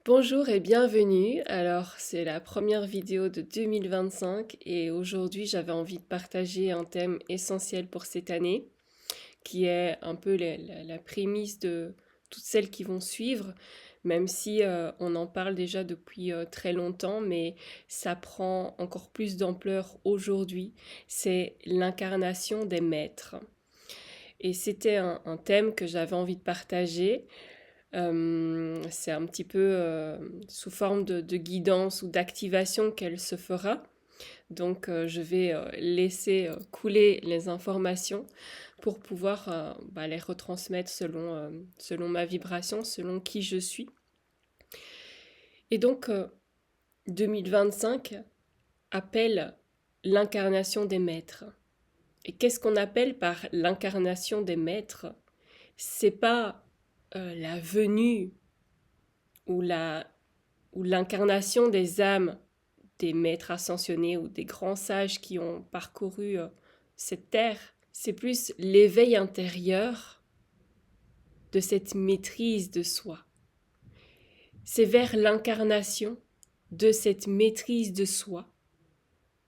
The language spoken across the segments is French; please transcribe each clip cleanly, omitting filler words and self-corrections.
Bonjour et bienvenue. Alors, c'est la première vidéo de 2025 et aujourd'hui, j'avais envie de partager un thème essentiel pour cette année qui est un peu la prémisse de toutes celles qui vont suivre, même si on en parle déjà depuis très longtemps, mais ça prend encore plus d'ampleur aujourd'hui. C'est l'incarnation des maîtres. Et c'était un thème que j'avais envie de partager. C'est un petit peu sous forme de guidance ou d'activation qu'elle se fera. Donc je vais laisser couler les informations pour pouvoir les retransmettre selon ma vibration, selon qui je suis. Et donc 2025 appelle l'incarnation des maîtres. Et qu'est-ce qu'on appelle par l'incarnation des maîtres? C'est pas la venue ou l'incarnation des âmes des maîtres ascensionnés ou des grands sages qui ont parcouru cette terre. C'est plus l'éveil intérieur de cette maîtrise de soi. C'est vers l'incarnation de cette maîtrise de soi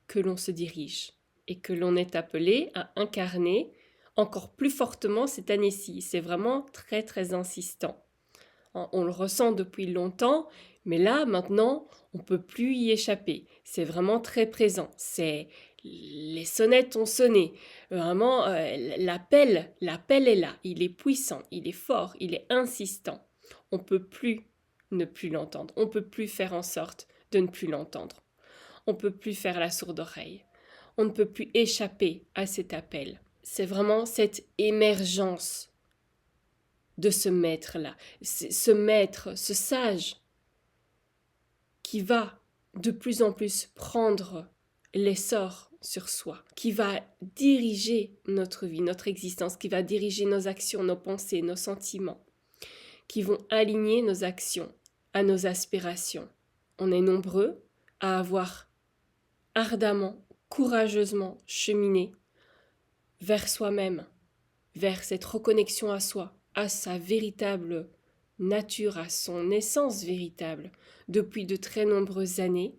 que l'on se dirige et que l'on est appelé à incarner encore plus fortement cette année-ci. C'est vraiment très très insistant. On le ressent depuis longtemps, mais là, maintenant, on ne peut plus y échapper. C'est vraiment très présent. Les sonnettes ont sonné. Vraiment, l'appel est là. Il est puissant, il est fort, il est insistant. On ne peut plus ne plus l'entendre. On ne peut plus faire en sorte de ne plus l'entendre. On ne peut plus faire la sourde oreille. On ne peut plus échapper à cet appel. C'est vraiment cette émergence de ce maître-là, ce maître, ce sage qui va de plus en plus prendre l'essor sur soi, qui va diriger notre vie, notre existence, qui va diriger nos actions, nos pensées, nos sentiments, qui vont aligner nos actions à nos aspirations. On est nombreux à avoir ardemment, courageusement cheminé vers soi-même, vers cette reconnexion à soi, à sa véritable nature, à son essence véritable, depuis de très nombreuses années.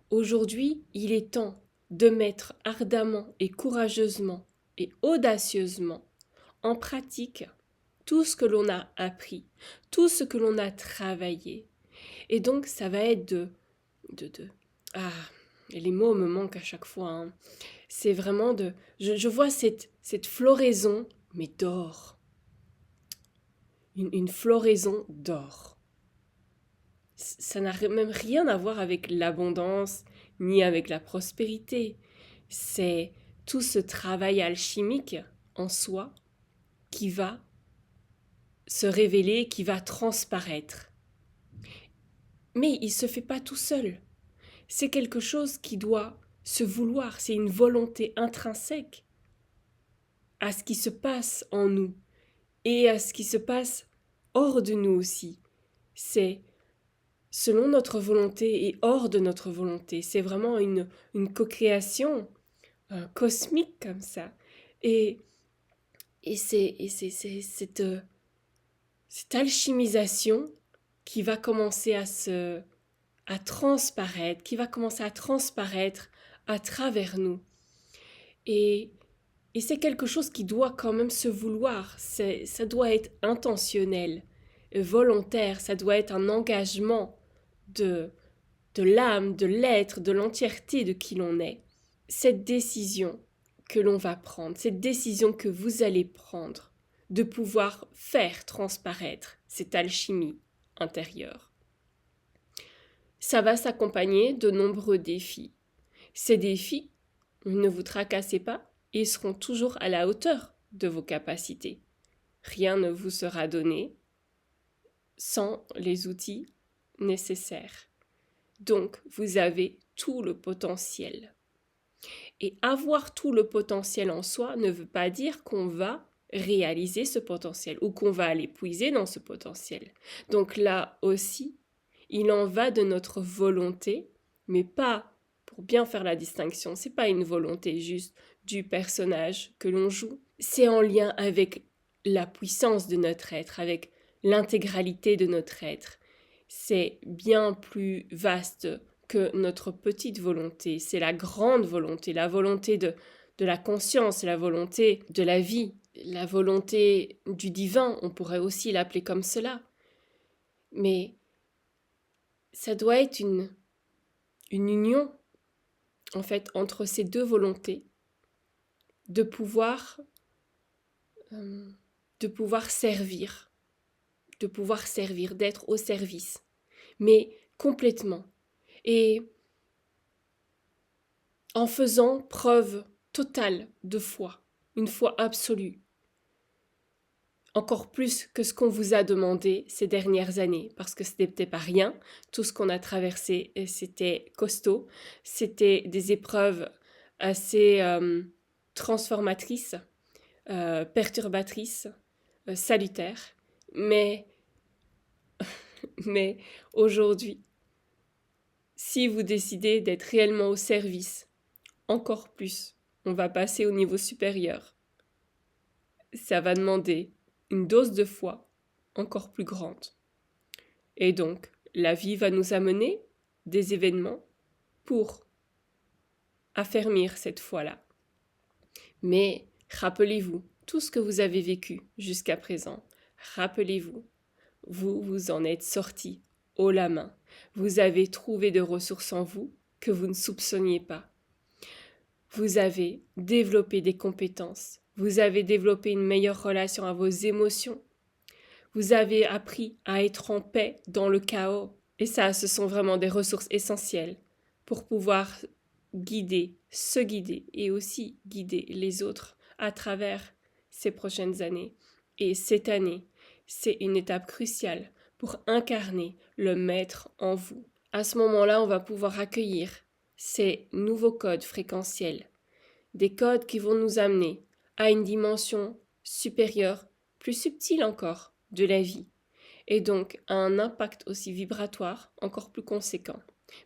Aujourd'hui, il est temps de mettre ardemment et courageusement et audacieusement en pratique tout ce que l'on a appris, tout ce que l'on a travaillé. Et donc, ça va être ah, les mots me manquent à chaque fois, hein. C'est vraiment je vois cette floraison, mais d'or. Une floraison d'or. Ça n'a même rien à voir avec l'abondance, ni avec la prospérité. C'est tout ce travail alchimique en soi qui va se révéler, qui va transparaître. Mais il ne se fait pas tout seul. C'est quelque chose qui doit se vouloir, c'est une volonté intrinsèque à ce qui se passe en nous et à ce qui se passe hors de nous aussi. C'est selon notre volonté et hors de notre volonté. C'est vraiment une co-création cosmique comme ça. Et, c'est cette alchimisation qui va commencer à transparaître, qui va commencer à transparaître à travers nous. Et, et c'est quelque chose qui doit quand même se vouloir. Ça doit être intentionnel, volontaire, ça doit être un engagement de, de l'âme, de l'être, de l'entièreté de qui l'on est. Cette décision que l'on va prendre, cette décision que vous allez prendre, de pouvoir faire transparaître cette alchimie intérieure. Ça va s'accompagner de nombreux défis. Ces défis, ne vous tracassez pas, ils seront toujours à la hauteur de vos capacités. Rien ne vous sera donné sans les outils nécessaires. Donc, vous avez tout le potentiel. Et avoir tout le potentiel en soi ne veut pas dire qu'on va réaliser ce potentiel ou qu'on va aller puiser dans ce potentiel. Donc là aussi, il en va de notre volonté, mais pas pour bien faire la distinction. C'est pas une volonté juste du personnage que l'on joue. C'est en lien avec la puissance de notre être, avec l'intégralité de notre être. c'est bien plus vaste que notre petite volonté. C'est la grande volonté, la volonté de la conscience, la volonté de la vie, la volonté du divin, on pourrait aussi l'appeler comme cela. Mais ça doit être une union, en fait, entre ces deux volontés, de pouvoir servir, d'être au service, mais complètement. Et en faisant preuve totale de foi, une foi absolue, encore plus que ce qu'on vous a demandé ces dernières années, parce que ce n'était pas rien, tout ce qu'on a traversé, c'était costaud, c'était des épreuves assez transformatrices, perturbatrices, salutaires, mais aujourd'hui, si vous décidez d'être réellement au service, encore plus, on va passer au niveau supérieur. Ça va demander une dose de foi encore plus grande. Et donc, la vie va nous amener des événements pour affermir cette foi-là. Mais rappelez-vous, tout ce que vous avez vécu jusqu'à présent, rappelez-vous, vous en êtes sorti haut la main. Vous avez trouvé des ressources en vous que vous ne soupçonniez pas. Vous avez développé des compétences. Vous avez développé une meilleure relation à vos émotions. Vous avez appris à être en paix dans le chaos. Et ça, ce sont vraiment des ressources essentielles pour pouvoir se guider et aussi guider les autres à travers ces prochaines années. Et cette année, c'est une étape cruciale pour incarner le maître en vous. À ce moment-là, on va pouvoir accueillir ces nouveaux codes fréquentiels, des codes qui vont nous amener à une dimension supérieure, plus subtile encore, de la vie, et donc à un impact aussi vibratoire encore plus conséquent.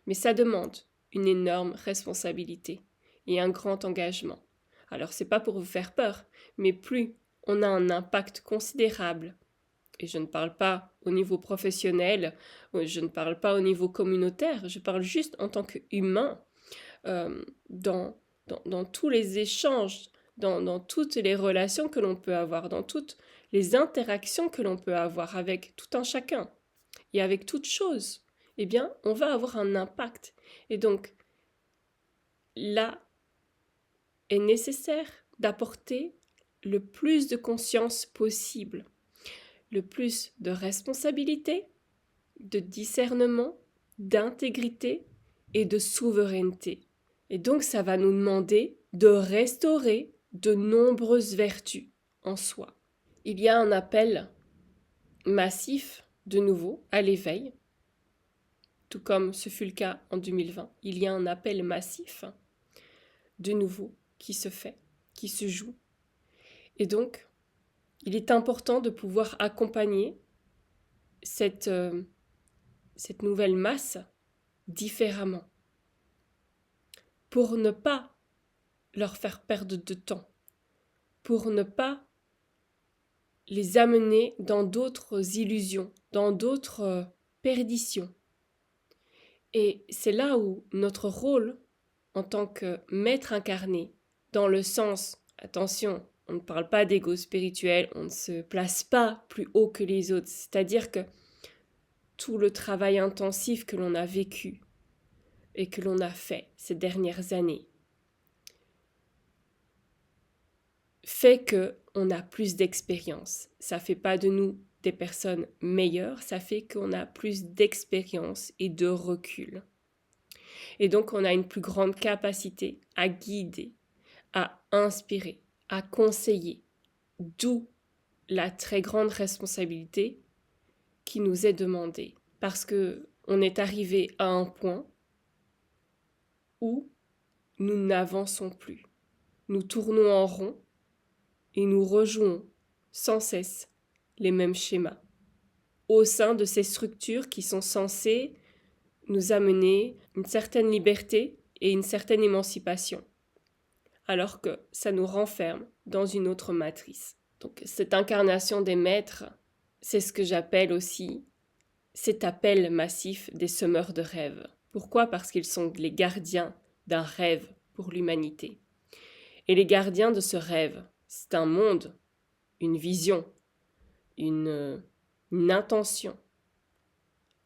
Mais ça demande une énorme responsabilité et un grand engagement. Alors c'est pas pour vous faire peur, mais plus on a un impact considérable, et je ne parle pas au niveau professionnel, je ne parle pas au niveau communautaire, je parle juste en tant qu'humain, dans tous les échanges, dans toutes les relations que l'on peut avoir, dans toutes les interactions que l'on peut avoir avec tout un chacun et avec toute chose, eh bien, on va avoir un impact. Et donc, là, est nécessaire d'apporter le plus de conscience possible, le plus de responsabilité, de discernement, d'intégrité et de souveraineté. Et donc, ça va nous demander de restaurer de nombreuses vertus en soi. Il y a un appel massif, de nouveau, à l'éveil, tout comme ce fut le cas en 2020. Il y a un appel massif, de nouveau, qui se fait, qui se joue. Et donc, il est important de pouvoir accompagner cette nouvelle masse différemment, pour ne pas leur faire perdre de temps, pour ne pas les amener dans d'autres illusions, dans d'autres perditions. Et c'est là où notre rôle en tant que maître incarné, dans le sens, attention, on ne parle pas d'ego spirituel, on ne se place pas plus haut que les autres, c'est-à-dire que tout le travail intensif que l'on a vécu et que l'on a fait ces dernières années fait qu'on a plus d'expérience. Ça ne fait pas de nous des personnes meilleures, ça fait qu'on a plus d'expérience et de recul. Et donc on a une plus grande capacité à guider, à inspirer, à conseiller, d'où la très grande responsabilité qui nous est demandée. Parce qu'on est arrivé à un point où nous n'avançons plus. Nous tournons en rond et nous rejouons sans cesse les mêmes schémas au sein de ces structures qui sont censées nous amener une certaine liberté et une certaine émancipation, alors que ça nous renferme dans une autre matrice. Donc cette incarnation des maîtres, c'est ce que j'appelle aussi cet appel massif des semeurs de rêves. Pourquoi? Parce qu'ils sont les gardiens d'un rêve pour l'humanité. Et les gardiens de ce rêve, c'est un monde, une vision, une intention,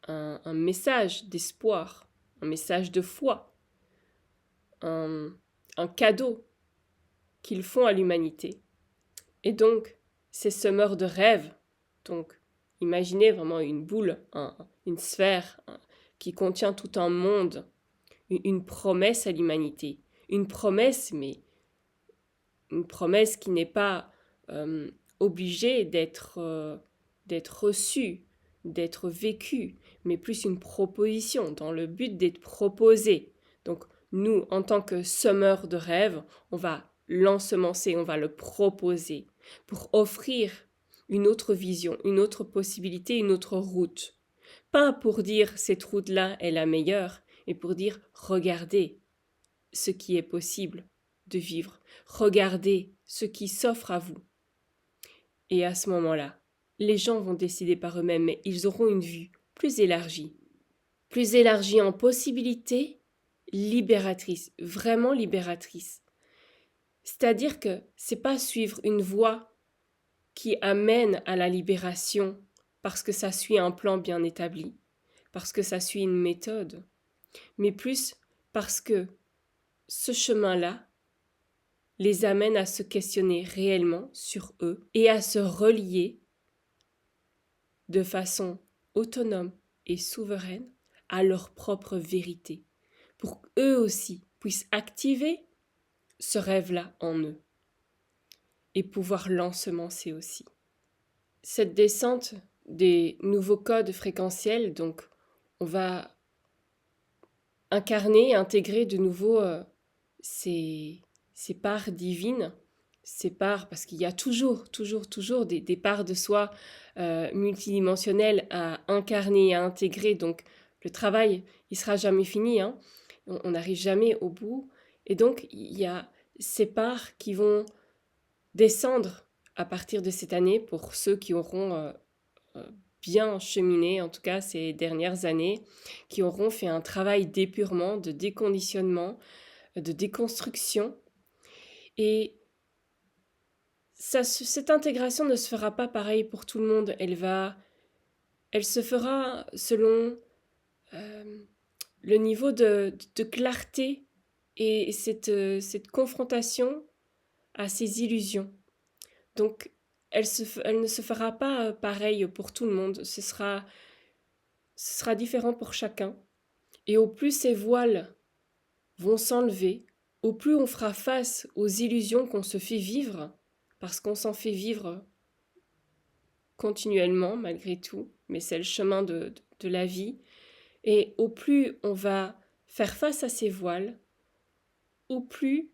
un message d'espoir, un message de foi, un cadeau qu'ils font à l'humanité. Et donc, ces semeurs de rêves, donc imaginez vraiment une boule, une sphère qui contient tout un monde, une promesse à l'humanité. Une promesse, mais une promesse qui n'est pas obligée d'être reçue, d'être vécue, mais plus une proposition, dans le but d'être proposée. Donc, nous, en tant que semeurs de rêves, on va l'ensemencer, on va le proposer pour offrir une autre vision, une autre possibilité, une autre route. Pas pour dire cette route-là est la meilleure, mais pour dire regardez ce qui est possible de vivre, regardez ce qui s'offre à vous. Et à ce moment-là, les gens vont décider par eux-mêmes, mais ils auront une vue plus élargie en possibilités, libératrice, vraiment libératrice. C'est-à-dire que c'est pas suivre une voie qui amène à la libération parce que ça suit un plan bien établi, parce que ça suit une méthode, mais plus parce que ce chemin-là les amène à se questionner réellement sur eux et à se relier de façon autonome et souveraine à leur propre vérité, pour qu'eux aussi puissent activer ce rêve-là en eux et pouvoir l'ensemencer aussi. Cette descente des nouveaux codes fréquentiels, donc on va incarner, intégrer de nouveau ces parts divines, ces parts, parce qu'il y a toujours des parts de soi multidimensionnelles à incarner, à intégrer, donc le travail, il sera jamais fini, hein. On n'arrive jamais au bout, et donc il y a ces parts qui vont descendre à partir de cette année pour ceux qui auront bien cheminé, en tout cas ces dernières années, qui auront fait un travail d'épurement, de déconditionnement, de déconstruction. Et cette intégration ne se fera pas pareil pour tout le monde. Elle se fera selon le niveau de clarté et cette confrontation à ces illusions. Donc, elle ne se fera pas pareil pour tout le monde. Ce sera différent pour chacun. Et au plus ces voiles vont s'enlever, au plus on fera face aux illusions qu'on se fait vivre, parce qu'on s'en fait vivre continuellement malgré tout, mais c'est le chemin de la vie, et au plus on va faire face à ces voiles, au plus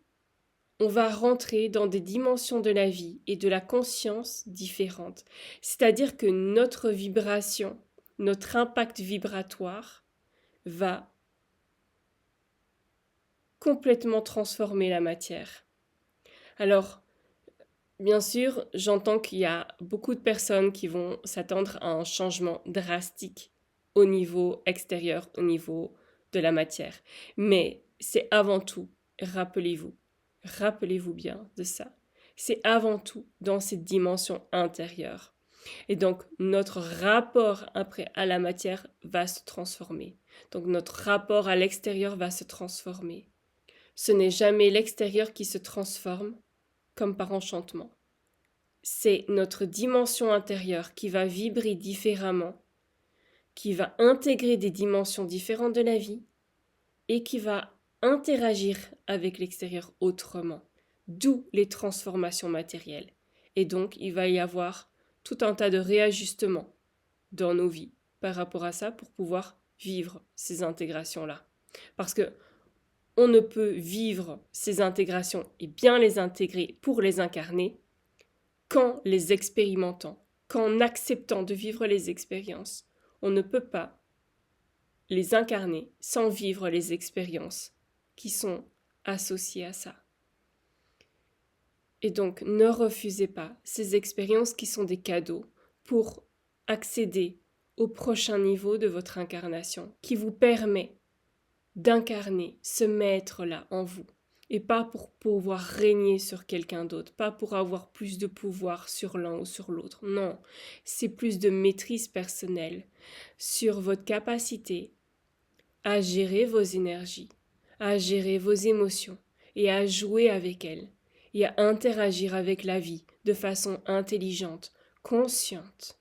on va rentrer dans des dimensions de la vie et de la conscience différentes. C'est-à-dire que notre vibration, notre impact vibratoire va complètement transformer la matière. Alors, bien sûr, j'entends qu'il y a beaucoup de personnes qui vont s'attendre à un changement drastique au niveau extérieur, au niveau de la matière. Mais c'est avant tout, rappelez-vous bien de ça, c'est avant tout dans cette dimension intérieure. Et donc, notre rapport après à la matière va se transformer. Donc, notre rapport à l'extérieur va se transformer. Ce n'est jamais l'extérieur qui se transforme comme par enchantement. C'est notre dimension intérieure qui va vibrer différemment, qui va intégrer des dimensions différentes de la vie et qui va interagir avec l'extérieur autrement, d'où les transformations matérielles. Et donc, il va y avoir tout un tas de réajustements dans nos vies par rapport à ça pour pouvoir vivre ces intégrations-là. Parce que on ne peut vivre ces intégrations et bien les intégrer pour les incarner qu'en les expérimentant, qu'en acceptant de vivre les expériences. On ne peut pas les incarner sans vivre les expériences qui sont associées à ça. Et donc, ne refusez pas ces expériences qui sont des cadeaux pour accéder au prochain niveau de votre incarnation, qui vous permet d'incarner ce maître-là en vous. Et pas pour pouvoir régner sur quelqu'un d'autre, pas pour avoir plus de pouvoir sur l'un ou sur l'autre. Non, c'est plus de maîtrise personnelle sur votre capacité à gérer vos énergies, à gérer vos émotions et à jouer avec elles et à interagir avec la vie de façon intelligente, consciente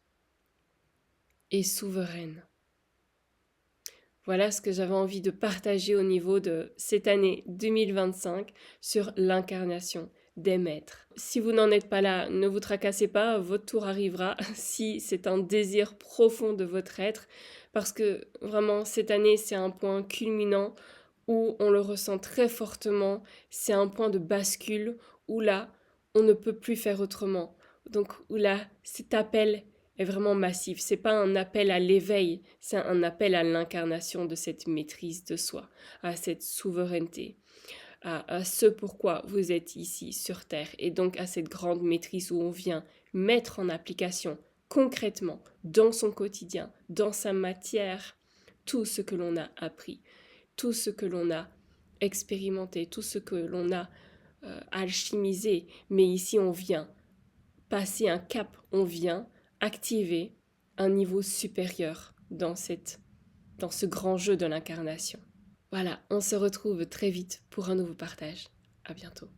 et souveraine. Voilà ce que j'avais envie de partager au niveau de cette année 2025 sur l'incarnation des maîtres. Si vous n'en êtes pas là, ne vous tracassez pas, votre tour arrivera si c'est un désir profond de votre être, parce que vraiment cette année c'est un point culminant où on le ressent très fortement, c'est un point de bascule où là on ne peut plus faire autrement. Donc où là cet appel est vraiment massif. C'est pas un appel à l'éveil, c'est un appel à l'incarnation de cette maîtrise de soi, à cette souveraineté, à ce pourquoi vous êtes ici sur Terre, et donc à cette grande maîtrise où on vient mettre en application concrètement, dans son quotidien, dans sa matière, tout ce que l'on a appris, tout ce que l'on a expérimenté, tout ce que l'on a alchimisé. Mais ici, on vient passer un cap, on vient activer un niveau supérieur dans ce grand jeu de l'incarnation. Voilà, on se retrouve très vite pour un nouveau partage. À bientôt.